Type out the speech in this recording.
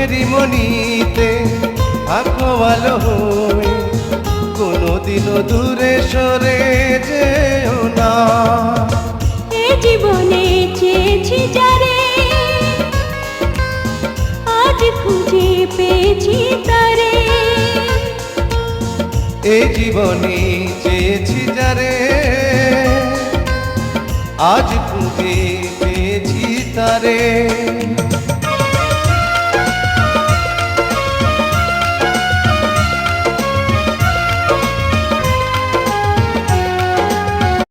চোখেরই মনিতে থাকো ভালো হয়ে, কোনোদিনও দূরে সরে যেও না। এ জীবনে চেয়েছি যারে, আজ খুঁজে পেয়েছি তারে। এ জীবনে চেয়েছি যারে, আজ খুঁজে পেয়েছি তারে।